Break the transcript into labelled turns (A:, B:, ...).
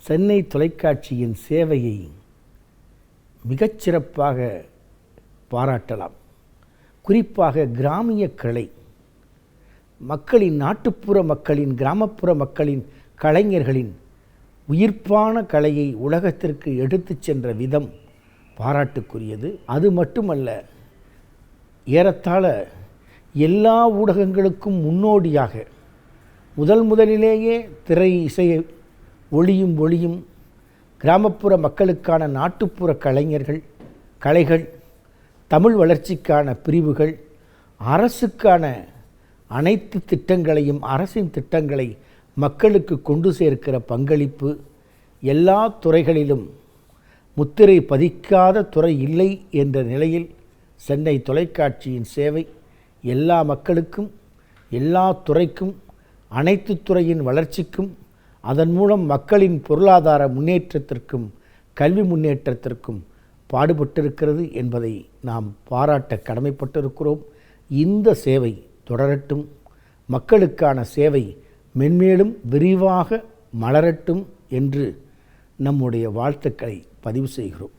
A: சென்னை தொலைக்காட்சியின் சேவையை மிகச்சிறப்பாக பாராட்டலாம். குறிப்பாக கிராமிய கலை மக்களின், நாட்டுப்புற மக்களின், கிராமப்புற மக்களின், கலைஞர்களின் உயிர்ப்பான கலையை உலகத்திற்கு எடுத்துச் சென்ற விதம் பாராட்டுக்குரியது. அது மட்டுமல்ல, ஏறத்தாழ எல்லா ஊடகங்களுக்கும் முன்னோடியாக முதலிலேயே திரை, இசை, ஒளியும் கிராமப்புற மக்களுக்கான நாட்டுப்புற கலைகள், தமிழ் வளர்ச்சிக்கான பிரிவுகள், அரசுக்கான அனைத்து திட்டங்களையும், அரசின் திட்டங்களை மக்களுக்கு கொண்டு சேர்க்கிற பங்களிப்பு, எல்லா துறைகளிலும் முத்திரை பதிக்காத துறை இல்லை என்ற நிலையில் சென்னை தொலைக்காட்சியின் சேவை எல்லா மக்களுக்கும், எல்லா துறைக்கும், அனைத்து துறையின் வளர்ச்சிக்கும், அதன் மூலம் மக்களின் பொருளாதார முன்னேற்றத்திற்கும் கல்வி முன்னேற்றத்திற்கும் பாடுபட்டிருக்கிறது என்பதை நாம் பாராட்ட கடமைப்பட்டிருக்கிறோம். இந்த சேவை தொடரட்டும். மக்களுக்கான சேவை மென்மேலும் விரிவாக மலரட்டும் என்று நம்முடைய வாழ்த்துக்களை பதிவு செய்கிறோம்.